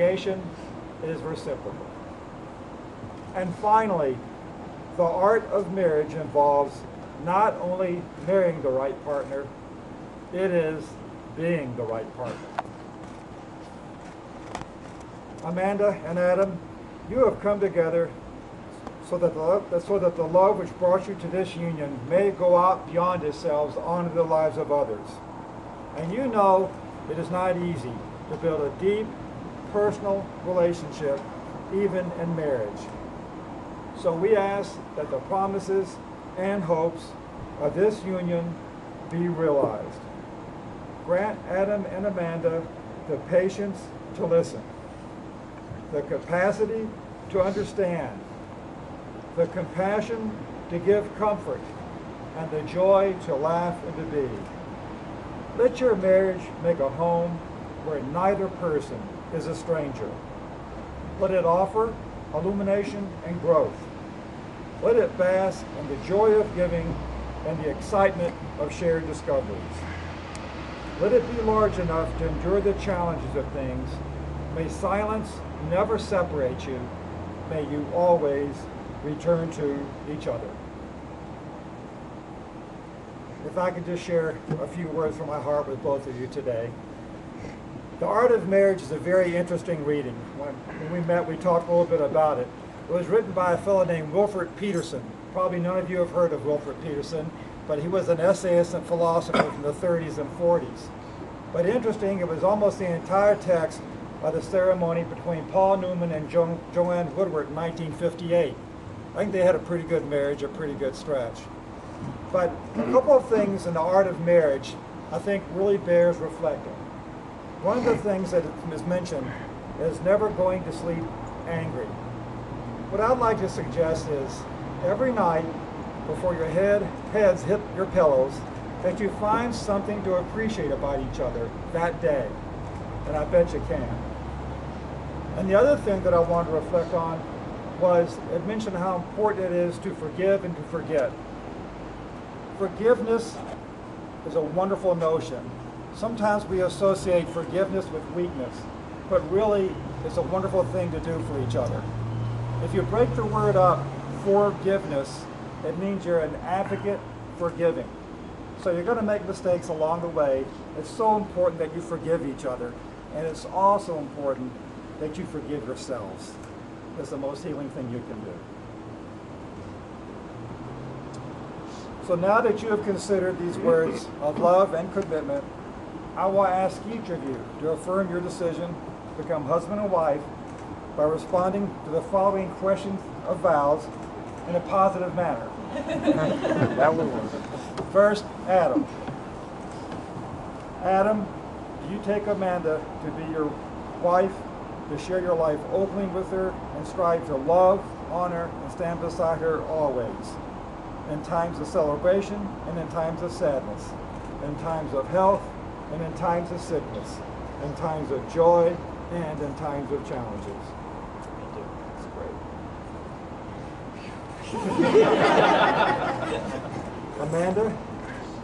obligation, it is reciprocal. And finally, the art of marriage involves not only marrying the right partner, it is being the right partner. Amanda and Adam, you have come together so that the love which brought you to this union may go out beyond yourselves onto the lives of others. And you know it is not easy to build a deep, personal relationship, even in marriage. So we ask that the promises and hopes of this union be realized. Grant Adam and Amanda the patience to listen, the capacity to understand, the compassion to give comfort, and the joy to laugh and to be. Let your marriage make a home where neither person is a stranger. Let it offer illumination and growth. Let it bask in the joy of giving and the excitement of shared discoveries. Let it be large enough to endure the challenges of things. May silence never separate you. May you always return to each other. If I could just share a few words from my heart with both of you today. The Art of Marriage is a very interesting reading. When we met, we talked a little bit about it. It was written by a fellow named Wilfred Peterson. Probably none of you have heard of Wilfred Peterson, but he was an essayist and philosopher from the 30s and 40s. But interesting, it was almost the entire text of the ceremony between Paul Newman and Joanne Woodward in 1958. I think they had a pretty good marriage, a pretty good stretch. But a couple of things in the art of marriage I think really bears reflecting. One of the things that is mentioned is never going to sleep angry. What I'd like to suggest is every night before your heads hit your pillows, that you find something to appreciate about each other that day. And I bet you can. And the other thing that I wanted to reflect on was it mentioned how important it is to forgive and to forget. Forgiveness is a wonderful notion. Sometimes we associate forgiveness with weakness, but really it's a wonderful thing to do for each other. If you break the word up, forgiveness, it means you're an advocate for giving. So you're going to make mistakes along the way. It's so important that you forgive each other, and it's also important that you forgive yourselves. It's the most healing thing you can do. So now that you have considered these words of love and commitment, I will ask each of you to affirm your decision to become husband and wife by responding to the following questions of vows in a positive manner. That will work. First, Adam. Adam, do you take Amanda to be your wife, to share your life openly with her, and strive to love, honor, and stand beside her always, in times of celebration and in times of sadness, in times of health and in times of sickness, in times of joy and in times of challenges? Amanda,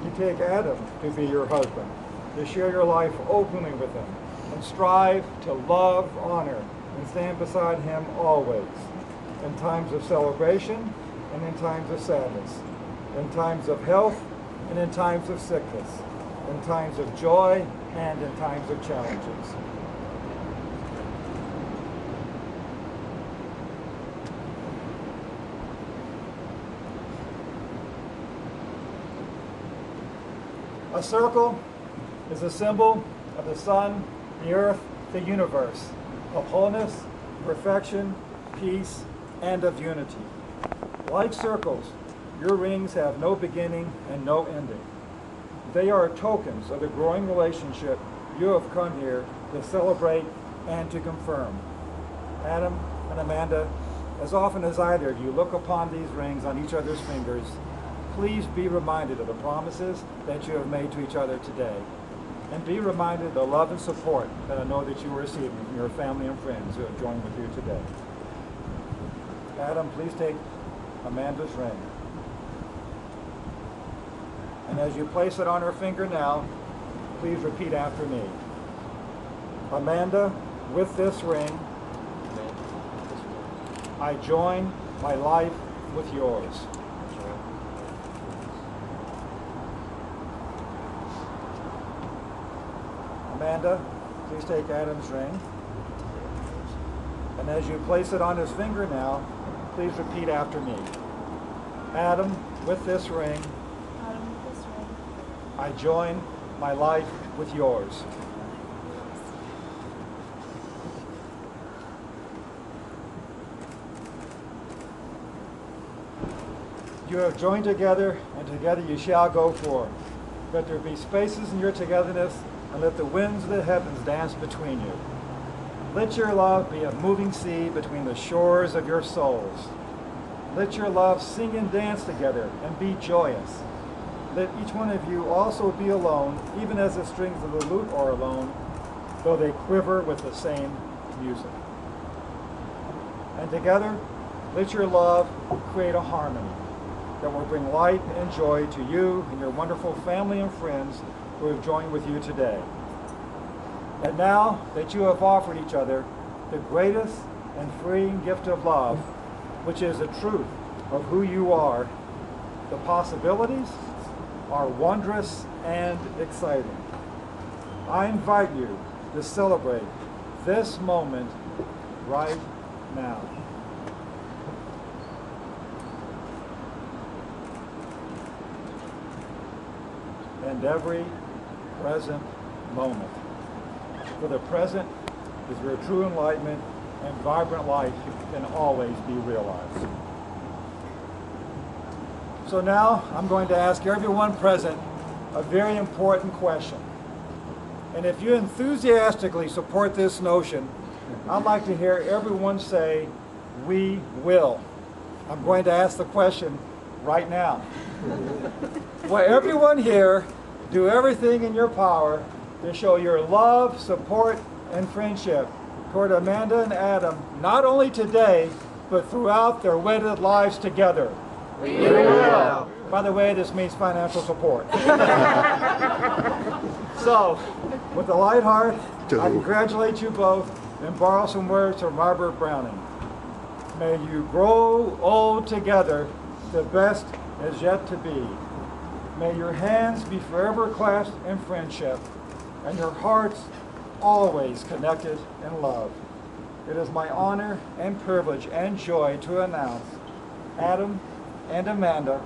you take Adam to be your husband, to share your life openly with him, and strive to love, honor, and stand beside him always, in times of celebration and in times of sadness, in times of health and in times of sickness, in times of joy and in times of challenges. A circle is a symbol of the sun, the earth, the universe, of wholeness, perfection, peace, and of unity. Like circles, your rings have no beginning and no ending. They are tokens of the growing relationship you have come here to celebrate and to confirm. Adam and Amanda, as often as either of you look upon these rings on each other's fingers, please be reminded of the promises that you have made to each other today. And be reminded of the love and support that I know that you are receiving from your family and friends who have joined with you today. Adam, please take Amanda's ring. And as you place it on her finger now, please repeat after me. Amanda, with this ring, I join my life with yours. Amanda, please take Adam's ring. And as you place it on his finger now, please repeat after me. Adam, with this ring, I join my life with yours. You have joined together, and together you shall go forth. Let there be spaces in your togetherness, and let the winds of the heavens dance between you. Let your love be a moving sea between the shores of your souls. Let your love sing and dance together and be joyous. Let each one of you also be alone, even as the strings of the lute are alone, though they quiver with the same music. And together, let your love create a harmony that will bring light and joy to you and your wonderful family and friends who have joined with you today. And now that you have offered each other the greatest and freeing gift of love, which is the truth of who you are, the possibilities are wondrous and exciting. I invite you to celebrate this moment right now. And every present moment. For the present is where true enlightenment and vibrant life can always be realized. So now I'm going to ask everyone present a very important question. And if you enthusiastically support this notion, I'd like to hear everyone say, "We will." I'm going to ask the question right now. Will everyone here do everything in your power to show your love, support, and friendship toward Amanda and Adam, not only today, but throughout their wedded lives together? We will. By the way, this means financial support. So, with a light heart, I congratulate you both and borrow some words from Robert Browning. May you grow old together, the best is yet to be. May your hands be forever clasped in friendship, and your hearts always connected in love. It is my honor and privilege and joy to announce, Adam and Amanda,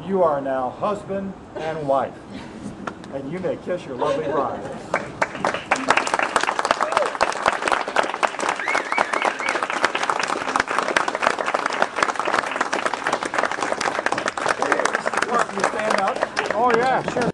you are now husband and wife. And you may kiss your lovely bride. You stand up. Oh, yeah, sure.